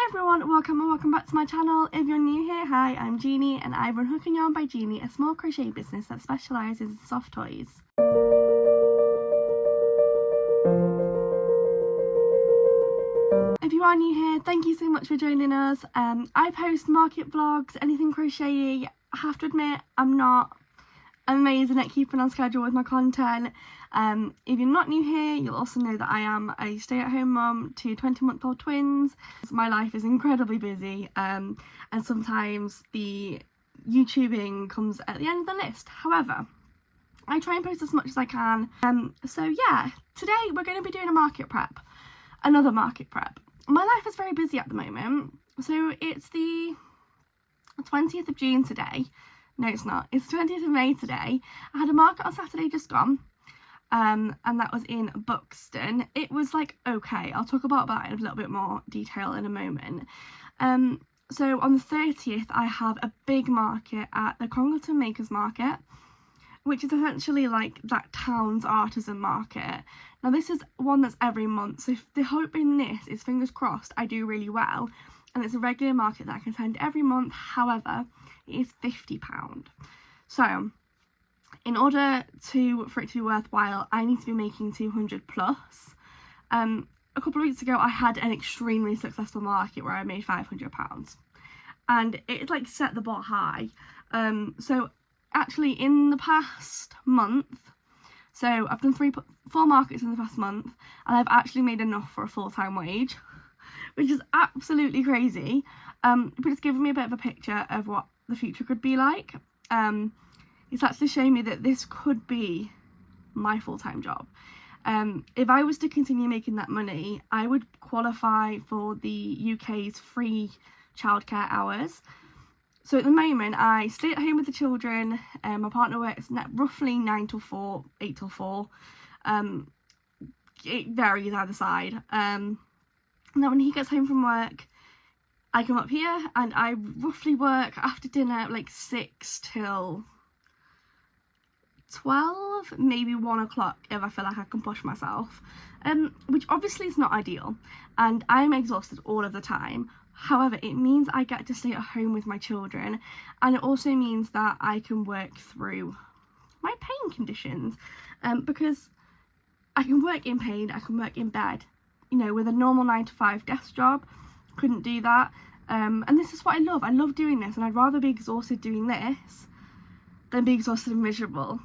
everyone, welcome back to my channel. If you're new here, hi, I'm Gini and I run Hook and Yarn by Gini, a small crochet business that specialises in soft toys. If you are new here, thank you so much for joining us. I post market vlogs, anything crochet-y. I have to admit, I'm not amazing at keeping on schedule with my content. If you're not new here, you'll also know that I am a stay-at-home mum to 20-month-old twins. My life is incredibly busy, and sometimes the YouTubing comes at the end of the list. However, I try and post as much as I can. So yeah, today we're going to be doing a market prep, another market prep. My life is very busy at the moment, so it's the 20th of June today. No, it's not. It's 20th of May today. I had a market on Saturday just gone, and that was in Buxton. It was like, okay, I'll talk about that in a little bit more detail in a moment. So on the 30th, I have a big market at the Congleton Makers Market, which is essentially like that town's artisan market. Now this is one that's every month, so if the hope in this is, fingers crossed, I do really well, and it's a regular market that I can attend every month. However, it is £50. So in order for it to be worthwhile, I need to be making 200 plus. A couple of weeks ago I had an extremely successful market where I made £500, and it like set the bar high. So actually in the past month, so I've done 4 markets in the past month, and I've actually made enough for a full-time wage, which is absolutely crazy. But it's given me a bit of a picture of what the future could be like. It's actually showing me that this could be my full-time job. If I was to continue making that money, I would qualify for the UK's free childcare hours. So at the moment, I stay at home with the children. My partner works roughly 9 till 4, 8 till 4. It varies either side. And then when he gets home from work, I come up here and I roughly work after dinner like 6 till 12, maybe 1 o'clock if I feel like I can push myself, which obviously is not ideal, and I'm exhausted all of the time. However, it means I get to stay at home with my children, and it also means that I can work through my pain conditions, because I can work in pain, I can work in bed. You know, with a normal 9 to 5 desk job, couldn't do that. And this is what I love. I love doing this, and I'd rather be exhausted doing this than be exhausted and miserable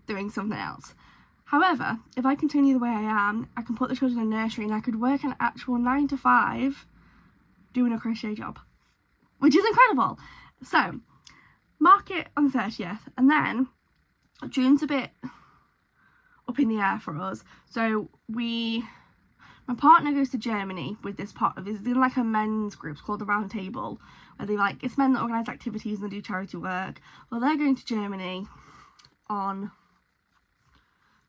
doing something else. However, if I continue the way I am, I can put the children in nursery and I could work an actual 9 to 5 doing a crochet job, which is incredible. So, market on the 30th, and then June's a bit up in the air for us. So my partner goes to Germany with this part of it's like a men's group called the Round Table, where it's men that organise activities and they do charity work. Well, they're going to Germany on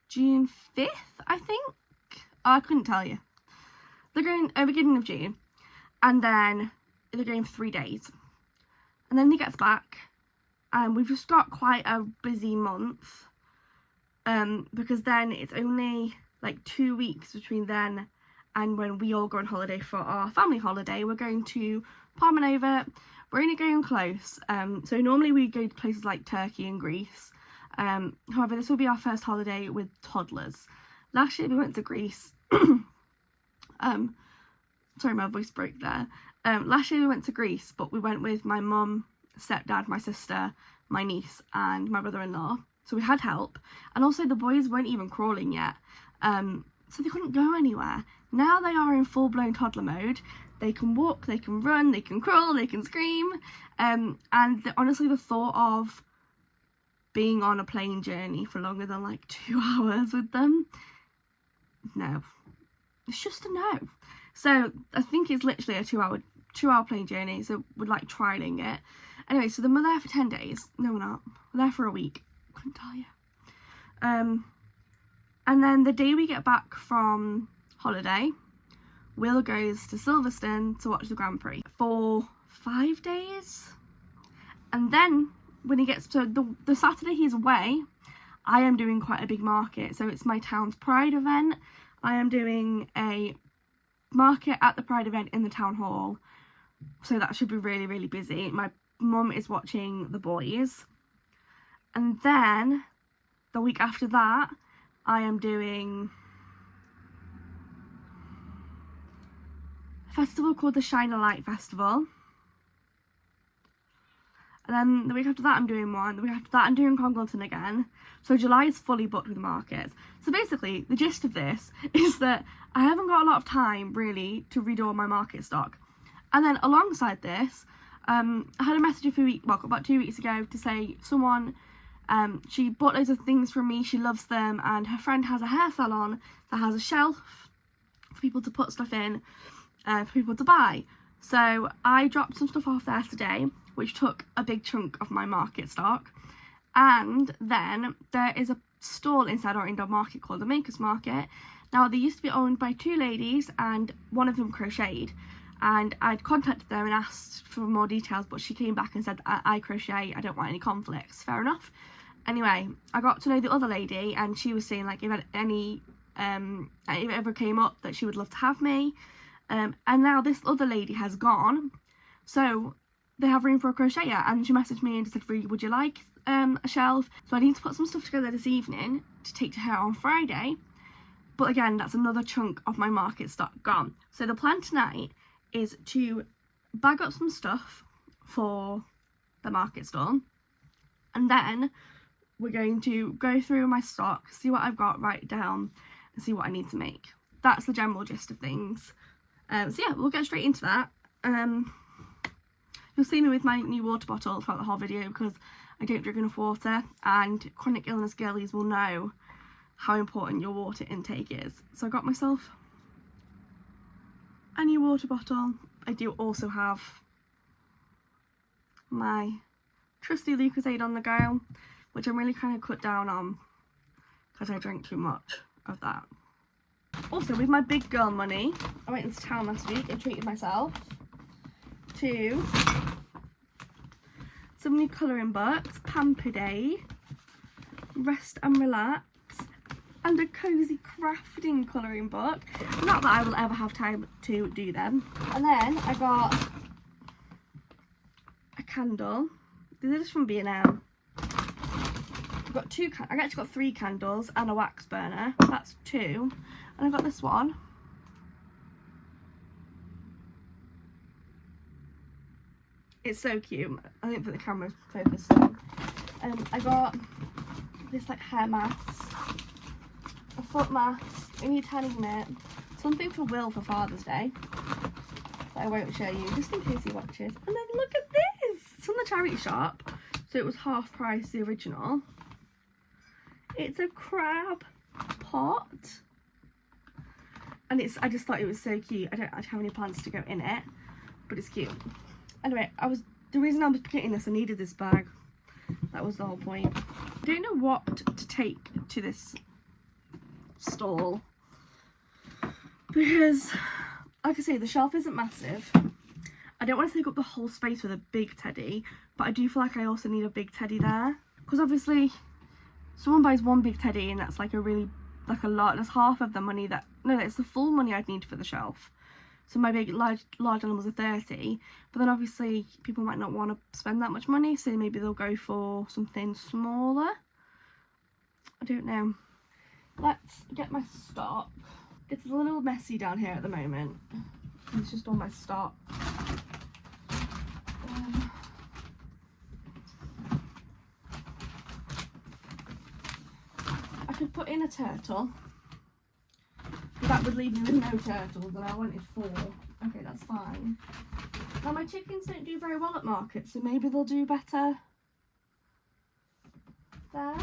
June 5th, I think. I couldn't tell you. They're going at the beginning of June, and then they're going for 3 days. And then he gets back, and we've just got quite a busy month, because then it's only like 2 weeks between then and when we all go on holiday for our family holiday. We're going to Palmanova. We're only going close. So normally we go to places like Turkey and Greece. However, this will be our first holiday with toddlers. Last year we went to Greece. Sorry, my voice broke there. Last year we went to Greece, but we went with my mum, stepdad, my sister, my niece, and my brother-in-law. So we had help, and also the boys weren't even crawling yet. So they couldn't go anywhere. Now they are in full-blown toddler mode. They can walk, they can run, they can crawl, they can scream. Honestly, the thought of being on a plane journey for longer than like 2 hours with them, no. It's just a no. So I think it's literally a 2-hour plane journey, so we're like trialing it. Anyway, so then we're there for 10 days. No, we're not. We're there for a week. Couldn't tell you. And then the day we get back from holiday, Will goes to Silverstone to watch the Grand Prix for 5 days. And then when he gets to the Saturday he's away, I am doing quite a big market. So it's my town's pride event. I am doing a market at the pride event in the town hall, so that should be really, really busy. My mum is watching the boys, and then the week after that I am doing a festival called the Shine a Light Festival, and then the week after that I'm doing one, the week after that I'm doing Congleton again. So July is fully booked with markets. So basically the gist of this is that I haven't got a lot of time really to read all my market stock. And then alongside this, I had a message about 2 weeks ago to say someone, she bought loads of things from me, she loves them, and her friend has a hair salon that has a shelf for people to put stuff in, for people to buy. So I dropped some stuff off there today, which took a big chunk of my market stock. And then there is a stall inside our indoor market called the Makers Market. Now, they used to be owned by 2 ladies, and one of them crocheted. And I'd contacted them and asked for more details, but she came back and said, I crochet, I don't want any conflicts. Fair enough. Anyway, I got to know the other lady, and she was saying, like, if it ever came up, that she would love to have me. And now this other lady has gone, so they have room for a crocheter. And she messaged me and said, would you like a shelf? So I need to put some stuff together this evening to take to her on Friday. But again, that's another chunk of my market stock gone. So the plan tonight is to bag up some stuff for the market stall, and then we're going to go through my stock, see what I've got, write it down, and see what I need to make. That's the general gist of things. So yeah, we'll get straight into that. You'll see me with my new water bottle throughout the whole video because I don't drink enough water, and chronic illness girlies will know how important your water intake is. So I got myself a new water bottle. I do also have my trusty Lucozade on the go, which I'm really trying to cut down on because I drank too much of that. Also, with my big girl money, I went into town last week and treated myself to some new colouring books, Pamper Day, Rest and Relax, and a cozy crafting colouring book. Not that I will ever have time to do them. And then I got a candle. These are just from B&M. I've got I actually got 3 candles and a wax burner. That's 2. And I got this one. It's so cute. I think that the camera's focusing. I got this like hair mask, a foot mask, a new tanning mitt, something for Will for Father's Day that I won't show you just in case he watches. And then look at this! It's from the charity shop, so it was half price the original. It's a crab pot, and I just thought it was so cute. I don't actually have any plans to go in it, but it's cute. Anyway, the reason I was getting this, I needed this bag. That was the whole point. I don't know what to take to this stall because, like I say, the shelf isn't massive. I don't want to take up the whole space with a big teddy, but I do feel like I also need a big teddy there, because obviously someone buys one big teddy and that's like a lot. That's half of the money it's the full money I'd need for the shelf. So my large animals are 30, but then obviously people might not want to spend that much money, so maybe they'll go for something smaller. I don't know. Let's get my stock. It's a little messy down here at the moment. It's just all my stock. I could put in a turtle. That would leave me with no turtles, and I wanted 4. Okay, that's fine. Now my chickens don't do very well at markets, so maybe they'll do better there.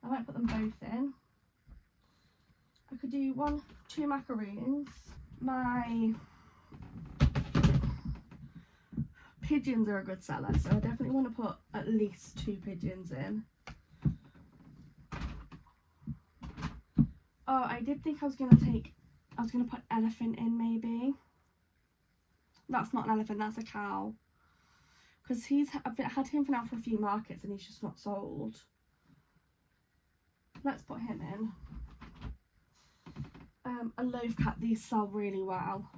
I might put them both in. I could do 2 macaroons. My pigeons are a good seller, so I definitely want to put at least 2 pigeons in. Oh, I did think I was going to put elephant in maybe. That's not an elephant, that's a cow. Because I've had him for now for a few markets and he's just not sold. Let's put him in. A loaf cat, these sell really well.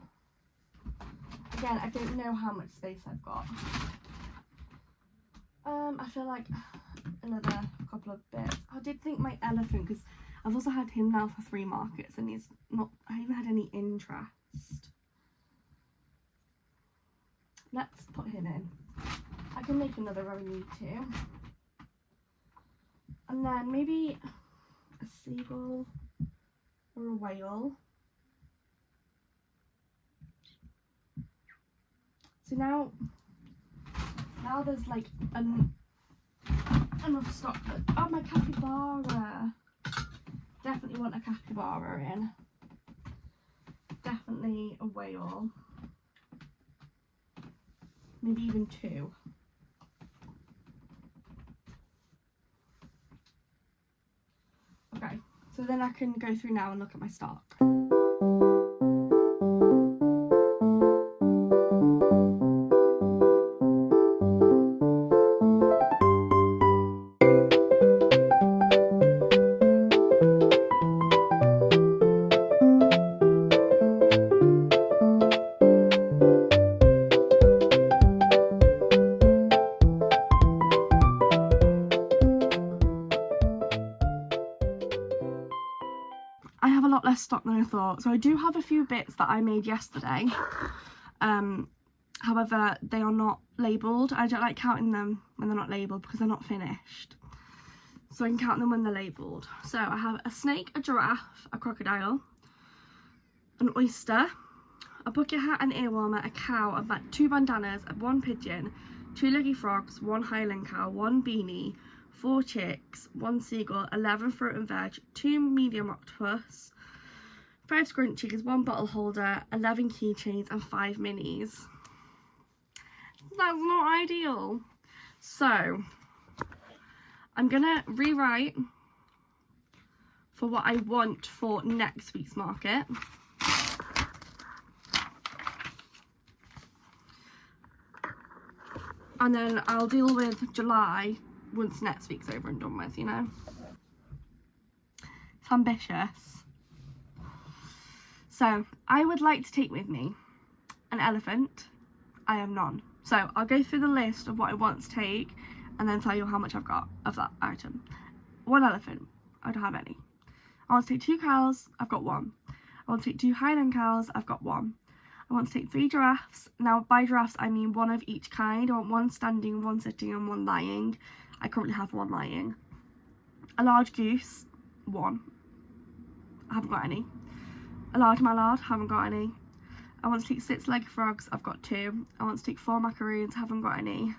again, I don't know how much space I've got. I feel like another couple of bits. I did think my elephant, because I've also had him now for 3 markets and he's not, I haven't had any interest. Let's put him in. I can make another row need to. And then maybe a seagull or a whale. So now there's like enough stock. Oh, my capybara. Definitely want a capybara in. Definitely a whale. Maybe even 2. Okay, so then I can go through now and look at my stock. I have a lot less stock than I thought. So I do have a few bits that I made yesterday. However, they are not labelled. I don't like counting them when they're not labelled because they're not finished. So I can count them when they're labelled. So I have a snake, a giraffe, a crocodile, an oyster, a bucket hat, an ear warmer, a cow, 2 bandanas, 1 pigeon, 2 leggy frogs, 1 Highland cow, 1 beanie, 4 chicks, 1 seagull, 11 fruit and veg, 2 medium octopus, 5 scrunchies, 1 bottle holder, 11 keychains and 5 minis. That's not ideal. So I'm gonna rewrite for what I want for next week's market. And then I'll deal with July once next week's over and done with, you know. It's ambitious. So I would like to take with me an elephant. I have none. So I'll go through the list of what I want to take and then tell you how much I've got of that item. 1 elephant. I don't have any. I want to take 2 cows. I've got 1. I want to take 2 Highland cows. I've got 1. I want to take 3 giraffes. Now by giraffes I mean 1 of each kind. I want 1 standing, 1 sitting and 1 lying. I currently have 1 lying. A large goose, 1. I haven't got any. A large mallard, haven't got any. I want to take 6 leg frogs, I've got 2. I want to take 4 macaroons, haven't got any.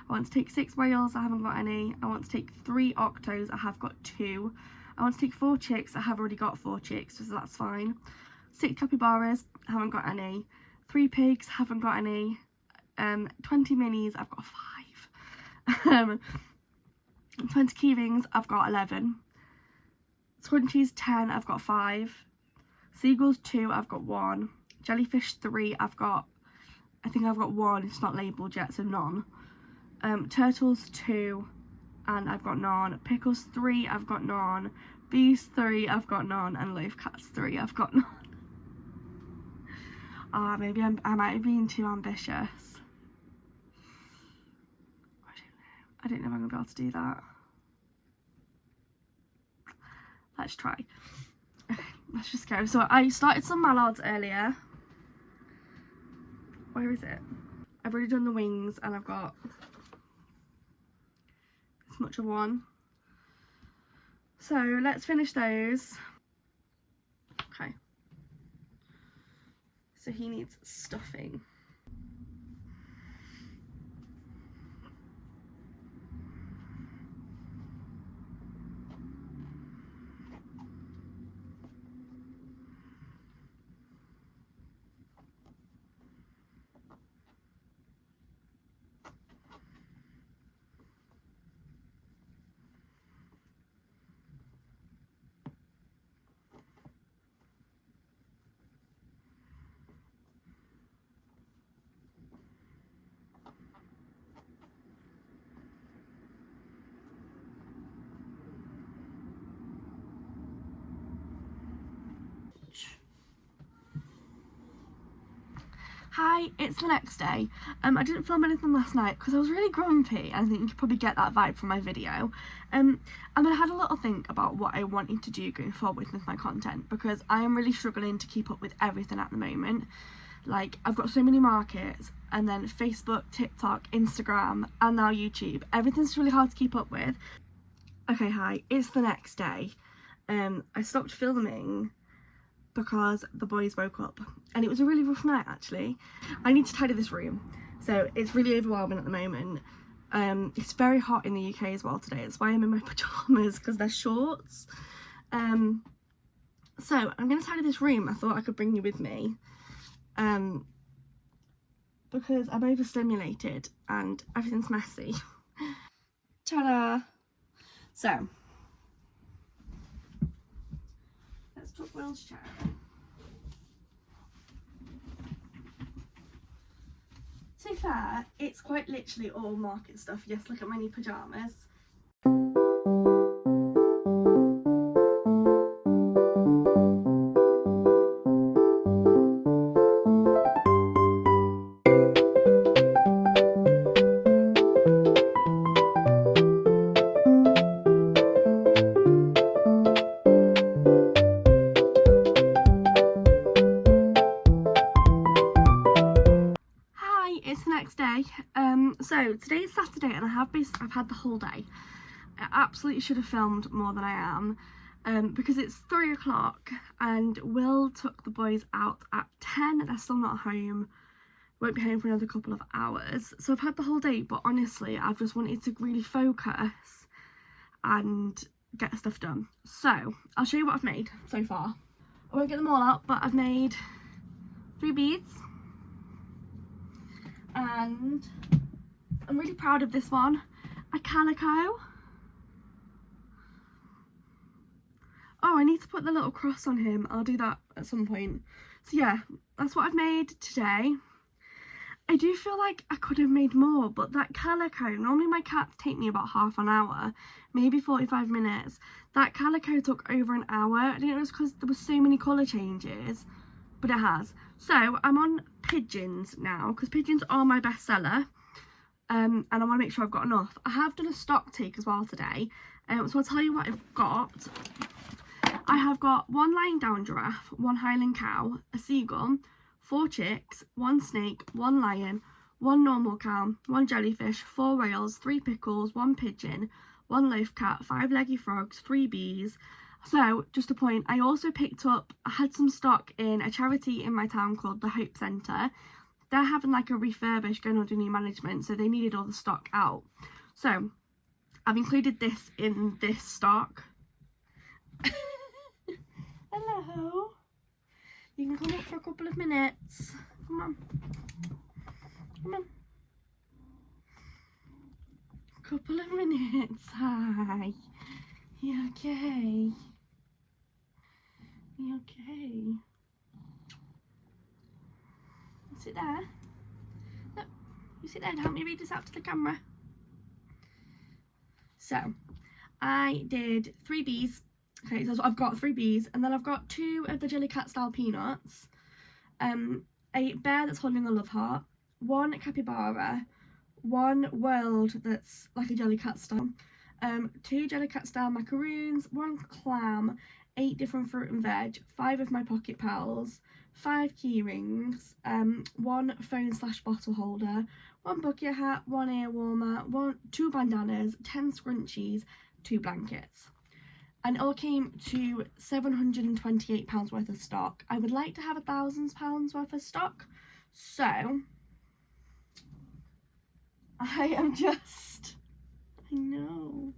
I want to take 6 whales, I haven't got any. I want to take 3 octos, I have got 2. I want to take 4 chicks, I have already got 4 chicks, so that's fine. 6 capybaras, haven't got any. 3 pigs, haven't got any. 20 minis, I've got 5. 20 key rings, I've got 11. Scrunchies, 10, I've got 5. Seagulls, 2, I've got 1. Jellyfish, 3, I think I've got 1, it's not labelled yet, so none. Turtles, 2, and I've got none. Pickles, 3, I've got none. Bees, 3, I've got none. And loaf cats, 3, I've got none. Maybe I might have been too ambitious. I don't know if I'm going to be able to do that. Let's try. Let's just go. So I started some mallards earlier. Where is it? I've already done the wings and I've got this much of 1. So let's finish those. Okay. So he needs stuffing. Hi, it's the next day. I didn't film anything last night because I was really grumpy. I think you could probably get that vibe from my video. And I had a little think about what I wanted to do going forward with my content, because I am really struggling to keep up with everything at the moment. Like, I've got so many markets, and then Facebook, TikTok, Instagram, and now YouTube. Everything's really hard to keep up with. Okay, hi, it's the next day. I stopped filming because the boys woke up, and it was a really rough night actually. I need to tidy this room, so it's really overwhelming at the moment. It's very hot in the UK as well today. That's why I'm in my pajamas, because they're shorts. So I'm going to tidy this room. I thought I could bring you with me, because I'm overstimulated and everything's messy. Ta-da! So let's tuck Will's chair in. To be fair, it's quite literally all market stuff. Yes, look at my new pajamas. It's the next day. So today is Saturday, and I've had the whole day. I absolutely should have filmed more than I am, because it's 3 o'clock and Will took the boys out at 10. They're still not home. Won't be home for another couple of hours. So I've had the whole day, but honestly, I've just wanted to really focus and get stuff done. So I'll show you what I've made so far. I won't get them all out, but I've made 3 beads. And I'm really proud of this one, a calico. Oh, I need to put the little cross on him. I'll do that at some point. So yeah, that's what I've made today. I do feel like I could have made more, but that calico, normally my cats take me about half an hour, maybe 45 minutes. That calico took over an hour. I think it was because there were so many colour changes, but it has. So I'm on pigeons now, because pigeons are my best seller, and I want to make sure I've got enough. I have done a stock take as well today, so I'll tell you what I've got. I have got 1 lying down giraffe, 1 Highland cow, a seagull, 4 chicks, 1 snake, 1 lion, 1 normal cow, 1 jellyfish, 4 whales, 3 pickles, 1 pigeon, 1 loaf cat, 5 leggy frogs, 3 bees. So, just a point, I also picked up, I had some stock in a charity in my town called the Hope Centre. They're having like a refurbish going under new management, so they needed all the stock out. So, I've included this in this stock. Hello. You can come up for a couple of minutes. Come on. Come on. Couple of minutes. Hi. You okay? You okay? Sit there. No, you sit there and help me read this out to the camera. So, I did 3 bees. Okay, so I've got 3 bees, and then I've got 2 of the Jellycat style peanuts, a bear that's holding a love heart, 1 capybara, 1 world that's like a Jellycat style, 2 Jellycat style macaroons, 1 clam, 8 different fruit and veg, 5 of my pocket pals, 5 key rings, 1 phone/bottle holder, 1 bucket hat, 1 ear warmer, 2 bandanas, 10 scrunchies, 2 blankets. And it all came to £728 worth of stock. I would like to have £1,000 worth of stock, so I am just, I know,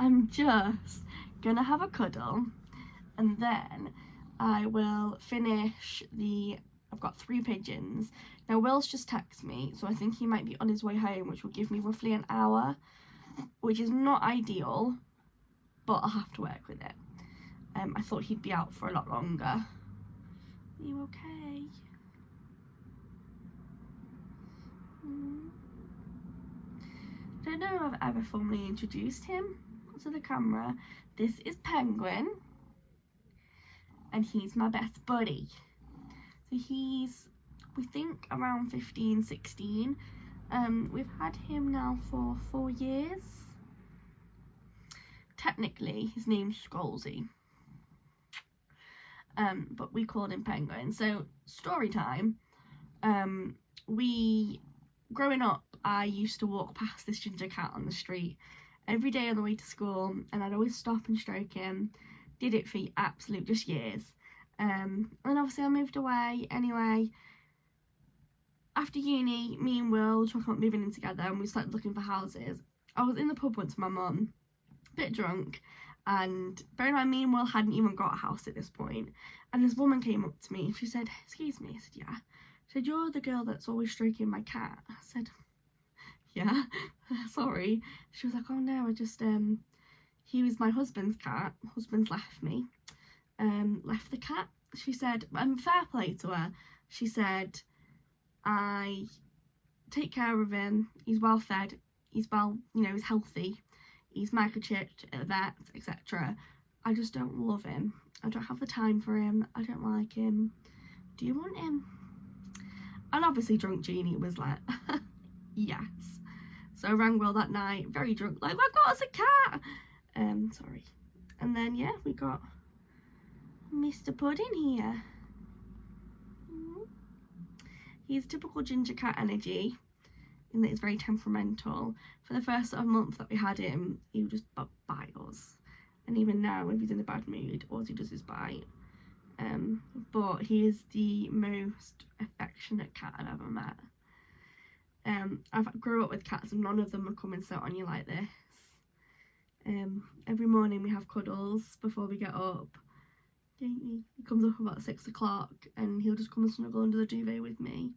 I'm just gonna have a cuddle, and then I will finish I've got 3 pigeons. Now Will's just texted me, so I think he might be on his way home, which will give me roughly an hour, which is not ideal, but I'll have to work with it. I thought he'd be out for a lot longer. Are you okay? I don't know if I've ever formally introduced him to the camera. This is Penguin, and he's my best buddy. So he's, we think, around 15, 16. We've had him now for 4 years. Technically, his name's Scrolsy. But we called him Penguin. So, story time. Growing up, I used to walk past this ginger cat on the street every day on the way to school, and I'd always stop and stroke him. Did it for absolute just years. And obviously I moved away anyway. After uni, me and Will talking about moving in together, and we started looking for houses. I was in the pub once with my mum, a bit drunk, and bearing in mind me and Will hadn't even got a house at this point, and this woman came up to me and she said, "Excuse me." I said, "Yeah." She said, "You're the girl that's always stroking my cat." I said, "Yeah." Sorry. She was like, "Oh no, I just he was my husband's cat. Husband's left me. Left the cat." She said, fair play to her. She said, "I take care of him. He's well fed. He's well, you know, he's healthy. He's microchipped at a vet, etc. I just don't love him. I don't have the time for him. I don't like him. Do you want him?" And obviously drunk Gini was like, yes. So I rang Will that night, very drunk, like, "I've got us a cat." Sorry. And then, yeah, we got Mr. Pudding here. He's typical ginger cat energy, in that he's very temperamental. For the first sort of month that we had him, he would just bite us. And even now, if he's in a bad mood, all he does is bite. But he is the most affectionate cat I've ever met. I grew up with cats and none of them would come and sit on you like this. Every morning we have cuddles before we get up. He comes up about 6 o'clock and he'll just come and snuggle under the duvet with me.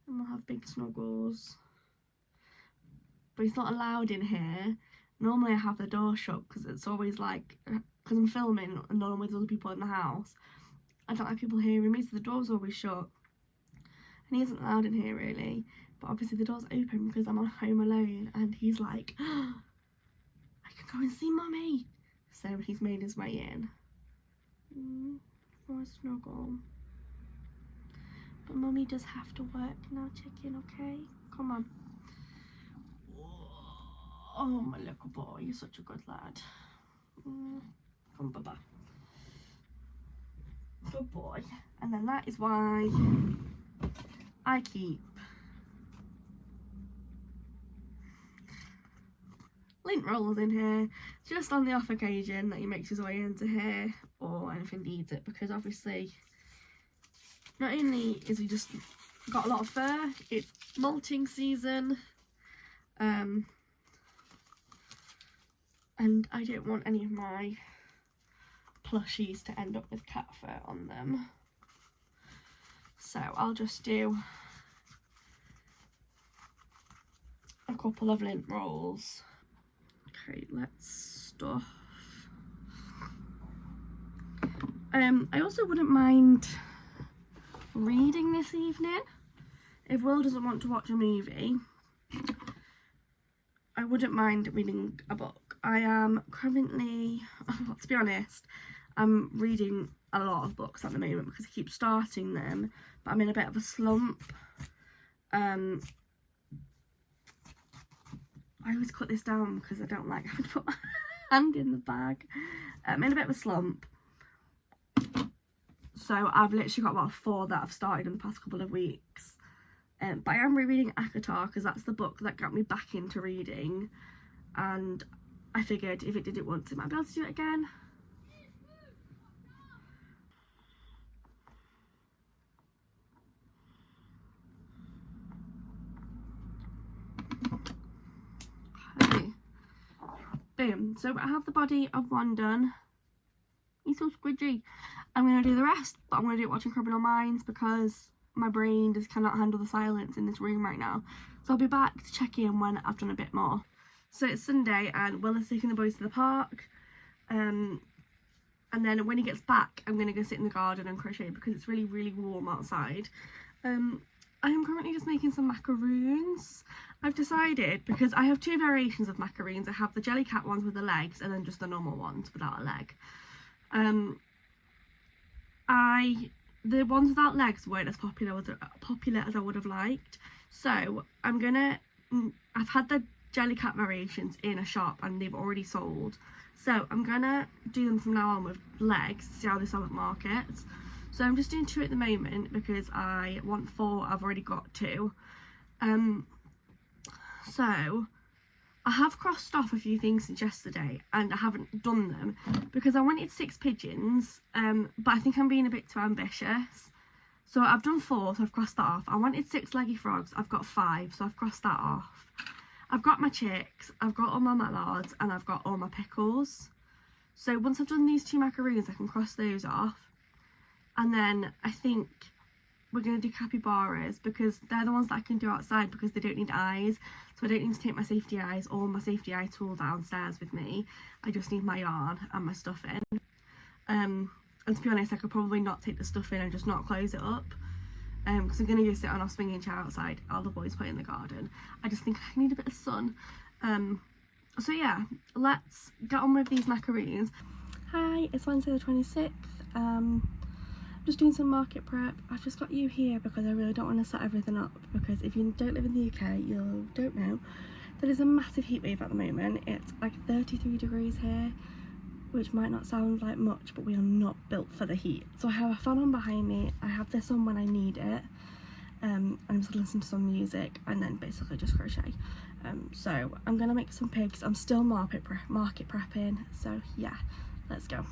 And we'll have big snuggles. But he's not allowed in here. Normally I have the door shut because it's always like, because I'm filming and normally there's other people in the house. I don't like people hearing me, so the door's always shut. And he isn't allowed in here really. But obviously the door's open because I'm on home alone and he's like, "Oh, I can go and see Mummy." So he's made his way in. For a snuggle. But Mummy does have to work now, chicken, okay? Come on. Oh, my little boy, you're such a good lad. Come, Baba. Good boy. And then that is why I keep lint rolls in here, just on the off occasion that he makes his way into here or anything needs it, because obviously not only is he just got a lot of fur, it's molting season, and I don't want any of my plushies to end up with cat fur on them. So I'll just do a couple of lint rolls. Okay, let's stuff. I also wouldn't mind reading this evening. If Will doesn't want to watch a movie, I wouldn't mind reading a book. I am currently, to be honest, I'm reading a lot of books at the moment because I keep starting them, but I'm in a bit of a slump. I always cut this down because I don't like having to put my hand in the bag. I'm in a bit of a slump. So I've literally got about 4 that I've started in the past couple of weeks. But I am rereading Akatar because that's the book that got me back into reading. And I figured if it did it once, it might be able to do it again. Okay. Boom. So I have the body of one done. He's so squidgy. I'm going to do the rest, but I'm going to do it watching Criminal Minds because my brain just cannot handle the silence in this room right now. So I'll be back to check in when I've done a bit more. So it's Sunday and Will is taking the boys to the park. And then when he gets back, I'm going to go sit in the garden and crochet because it's really, really warm outside. I am currently just making some macaroons. I've decided, because I have 2 variations of macaroons. I have the jelly cat ones with the legs and then just the normal ones without a leg. I the ones without legs weren't as popular as I would have liked. So I've had the jelly cat variations in a shop and they've already sold. So I'm gonna do them from now on with legs, see how they sell at markets. So I'm just doing 2 at the moment because I want 4, I've already got 2. So I have crossed off a few things since yesterday and I haven't done them because I wanted 6 pigeons, but I think I'm being a bit too ambitious. So I've done 4, so I've crossed that off. I wanted 6 leggy frogs, I've got 5, so I've crossed that off. I've got my chicks, I've got all my mallards, and I've got all my pickles. So once I've done these 2 macaroons, I can cross those off. And then I think we're going to do capybaras because they're the ones that I can do outside because they don't need eyes. So I don't need to take my safety eyes or my safety eye tool downstairs with me. I just need my yarn and my stuffing. And to be honest, I could probably not take the stuff in and just not close it up. Because I'm going to go sit on our swinging chair outside. All the boys play in the garden. I just think I need a bit of sun. So yeah, let's get on with these macaroons. Hi, it's Wednesday the 26th. Just doing some market prep. I've just got you here because I really don't want to set everything up, because if you don't live in the UK, you don't know there is a massive heat wave at the moment. It's like 33 degrees here, which might not sound like much, but we are not built for the heat. So I have a fan on behind me, I have this on when I need it, I'm just gonna listen to some music and then basically just crochet. So I'm gonna make some pigs. I'm still market prepping, so yeah, let's go.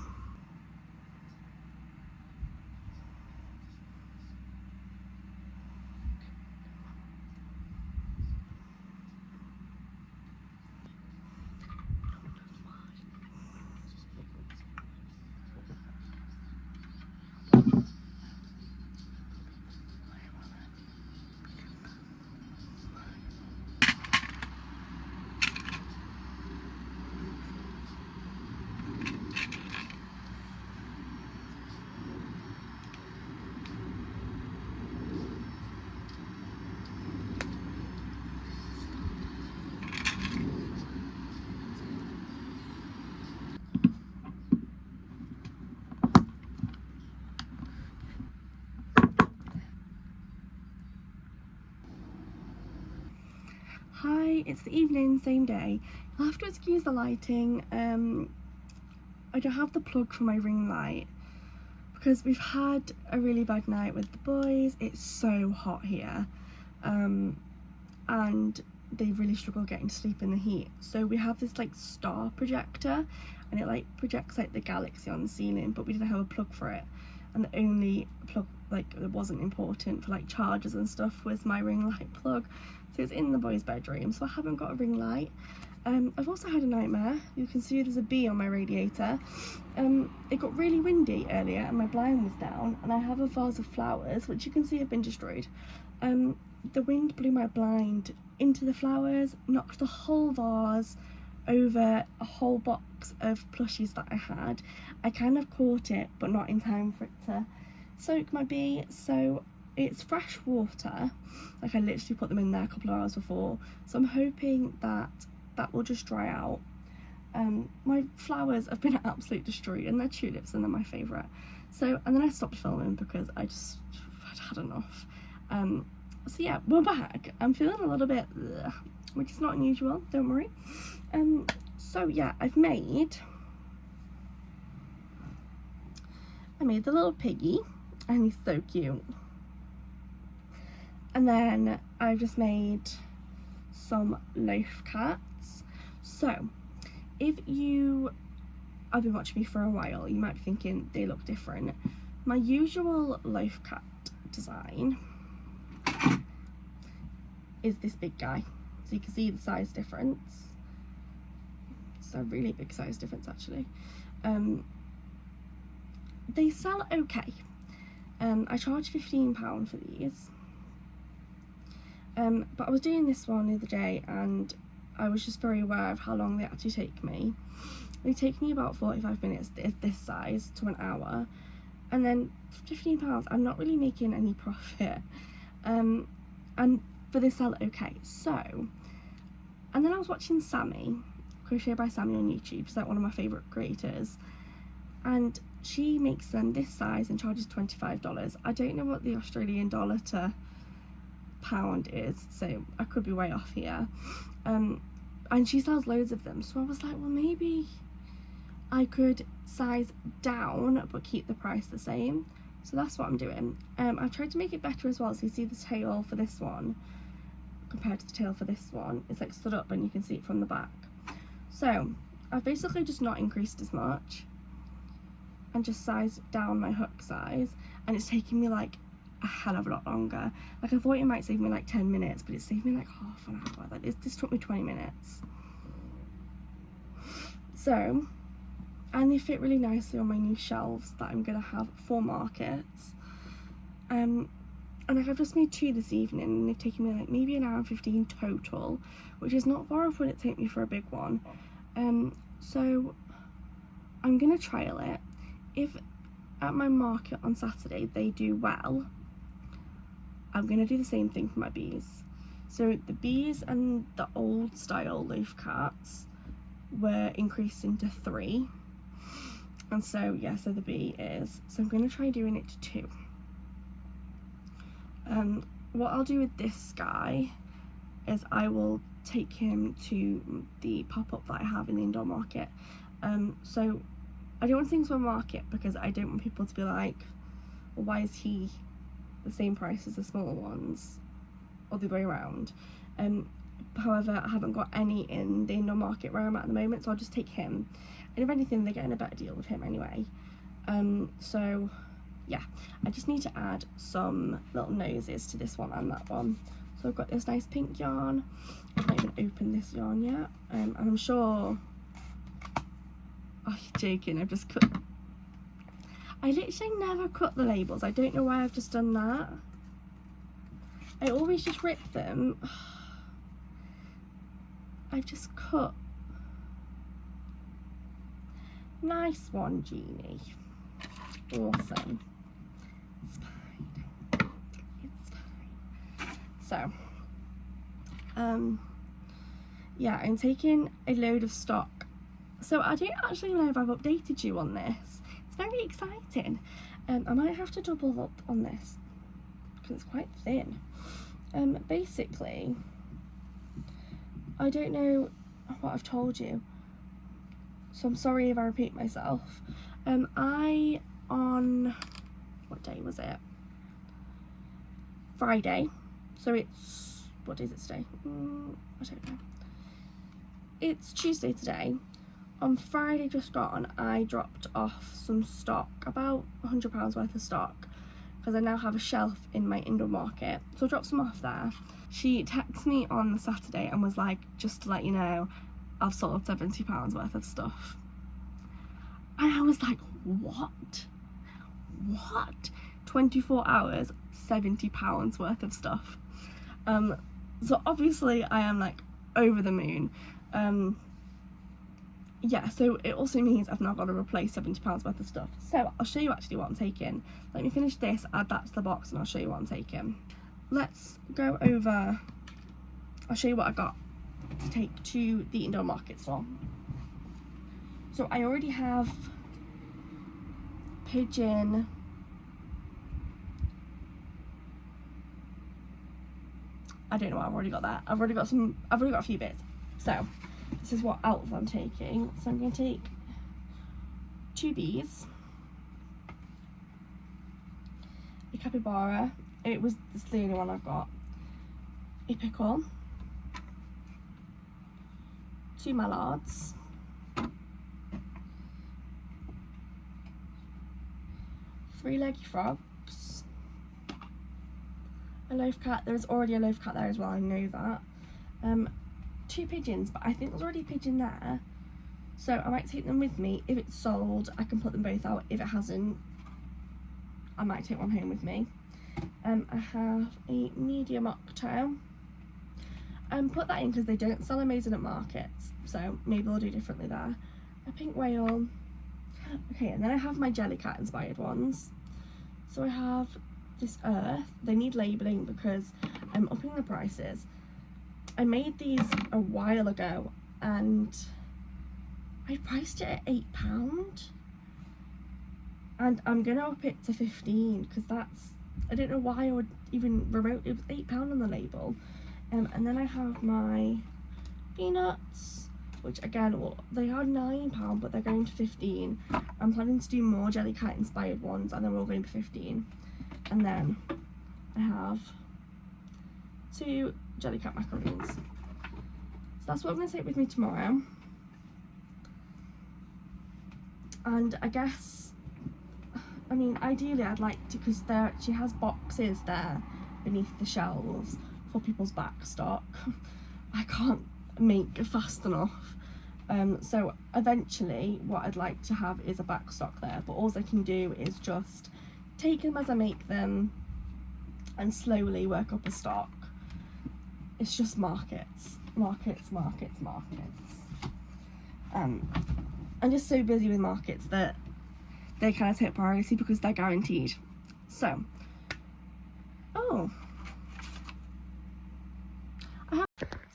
Hi, it's the evening, same day. You'll have to excuse the lighting. I don't have the plug for my ring light because we've had a really bad night with the boys. It's so hot here, and they really struggle getting to sleep in the heat. So we have this like star projector, and it like projects like the galaxy on the ceiling, but we didn't have a plug for it, and the only plug like that wasn't important for like chargers and stuff was my ring light plug. So it's in the boys' bedroom, so I haven't got a ring light. I've also had a nightmare. You can see there's a bee on my radiator. It got really windy earlier and my blind was down, and I have a vase of flowers which you can see have been destroyed. The wind blew my blind into the flowers, knocked the whole vase over a whole box of plushies that I had. I kind of caught it but not in time for it to soak my bee, so it's fresh water. Like I literally put them in there a couple of hours before, so I'm hoping that that will just dry out. My flowers have been absolutely destroyed, and they're tulips and they're my favourite. So, and then I stopped filming because I'd had enough. So yeah, we're back. I'm feeling a little bit which is not unusual, don't worry. So yeah, I made the little piggy, and he's so cute. And then I've just made some loaf cats. So if you have been watching me for a while, you might be thinking they look different. My usual loaf cat design is this big guy, so you can see the size difference. It's a really big size difference actually. They sell okay. I charge £15 for these. But I was doing this one the other day and I was just very aware of how long they actually take me. They take me about 45 minutes this size to an hour, and then £15, I'm not really making any profit. And but they sell okay. So, and then I was watching Sammy, Crochet by Sammy on YouTube. She's like one of my favourite creators, and she makes them this size and charges $25. I don't know what the Australian dollar to pound is, so I could be way off here. And she sells loads of them, so I was like, well, maybe I could size down but keep the price the same. So that's what I'm doing. I've tried to make it better as well, so you see the tail for this one compared to the tail for this one, it's like stood up and you can see it from the back. So I've basically just not increased as much and just sized down my hook size, and it's taking me like a hell of a lot longer. Like, I thought it might save me like 10 minutes, but it saved me like half an hour. Like, this took me 20 minutes. So, and they fit really nicely on my new shelves that I'm gonna have for markets. And like, I've just made 2 this evening, and they've taken me like maybe an hour and 15 total, which is not far off what it take me for a big one. So I'm gonna trial it. If at my market on Saturday they do well, I'm gonna do the same thing for my bees. So the bees and the old style loaf cats were increased into 3, and so yeah, so the bee is, so I'm gonna try doing it to 2. What I'll do with this guy is I will take him to the pop-up that I have in the indoor market. So I don't want things for market because I don't want people to be like, well, why is he the same price as the smaller ones, or the other way around. However, I haven't got any in the indoor market where I'm at the moment, so I'll just take him, and if anything they're getting a better deal with him anyway. So yeah, I just need to add some little noses to this one and that one. So I've got this nice pink yarn. I've not even opened this yarn yet, and I'm sure, oh, you're joking, I've just cut, I literally never cut the labels. I don't know why I've just done that. I always just rip them. I've just cut. Nice one, Genie. Awesome. It's fine. It's fine. So, yeah, I'm taking a load of stock. So I don't actually know if I've updated you on this. It's very exciting. I might have to double up on this because it's quite thin. Basically, I don't know what I've told you, so I'm sorry if I repeat myself. On what day was it? Friday. So it's, what day is it today? I don't know. It's Tuesday today. On Friday just gone, I dropped off some stock, about £100 worth of stock, because I now have a shelf in my indoor market. So I dropped some off there. She texted me on the Saturday and was like, just to let you know, I've sold £70 worth of stuff. And I was like, what? What? 24 hours, £70 worth of stuff. So obviously I am like over the moon. Yeah, so it also means I've now got to replace £70 worth of stuff. So I'll show you actually what I'm taking. Let me finish this, add that to the box, and I'll show you what I'm taking. Let's go over, I'll show you what I got to take to the indoor market store. So I already have pigeon, I don't know why I've already got that. I've already got a few bits. So this is what else I'm taking. So I'm going to take 2 bees, a capybara, it's the only one I've got, a pickle, 2 mallards, 3 leggy frogs, a loaf cat. There's already a loaf cat there as well, I know that. 2 pigeons, but I think there's already a pigeon there, so I might take them with me. If it's sold, I can put them both out. If it hasn't, I might take one home with me. I have a medium octo. Put that in because they don't sell amazing at markets, so maybe I'll do differently there. A pink whale. Okay, and then I have my Jellycat inspired ones. So I have this earth. They need labelling because I'm upping the prices. I made these a while ago and I priced it at £8. and I'm gonna up it to 15 because that's, I don't know why I would even remote, it was £8 on the label. And then I have my peanuts, which again, well, they are £9 but they're going to 15. I'm planning to do more Jellycat inspired ones and they're all going to be 15. And then I have 2 Jellycat macaroons. So that's what I'm going to take with me tomorrow. And I guess, I mean, ideally I'd like to, because she has boxes there beneath the shelves for people's back stock. I can't make fast enough. So eventually what I'd like to have is a back stock there, but all I can do is just take them as I make them and slowly work up a stock. It's just markets. I'm just so busy with markets that they kind of take priority because they're guaranteed. So,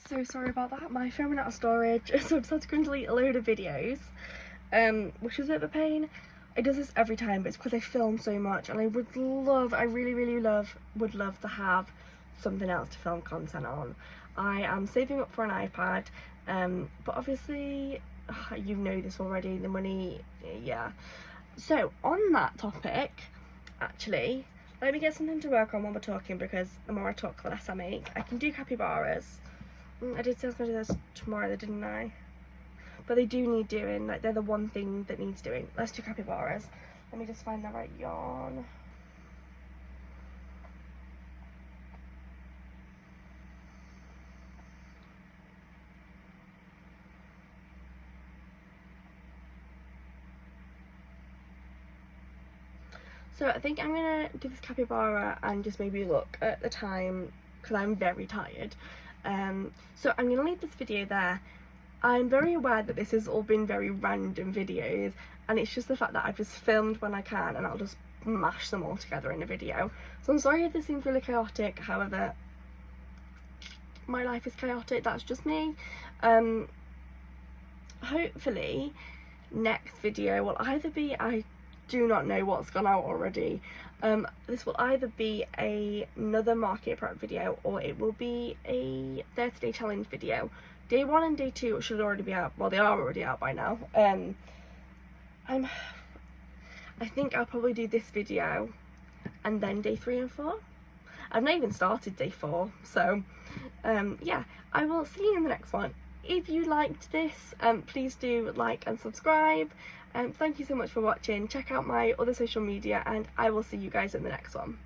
so sorry about that, my phone went out of storage, so I just had to go and delete a load of videos, which was a bit of a pain. It does this every time, but it's because I film so much, and I would love, I really would love to have something else to film content on. I am saving up for an iPad, but obviously, you know this already, the money, yeah. So on that topic, actually, let me get something to work on while we're talking, because the more I talk, the less I make. I can do capybaras. I did say I was going to do this tomorrow, didn't I? But they do need doing, like they're the one thing that needs doing. Let's do capybaras. Let me just find the right yarn. So I think I'm gonna do this capybara and just maybe look at the time because I'm very tired. So I'm gonna leave this video there. I'm very aware that this has all been very random videos, and it's just the fact that I've just filmed when I can and I'll just mash them all together in a video. So I'm sorry if this seems really chaotic, however, my life is chaotic, that's just me. Hopefully next video will either be, I do not know what's gone out already, this will either be another market prep video or it will be a 30-day challenge video. Day 1 and day 2 should already be out, well they are already out by now. I think I'll probably do this video and then day 3 and 4. I've not even started day 4, so yeah, I will see you in the next one. If you liked this, please do like and subscribe. Thank you so much for watching. Check out my other social media and I will see you guys in the next one.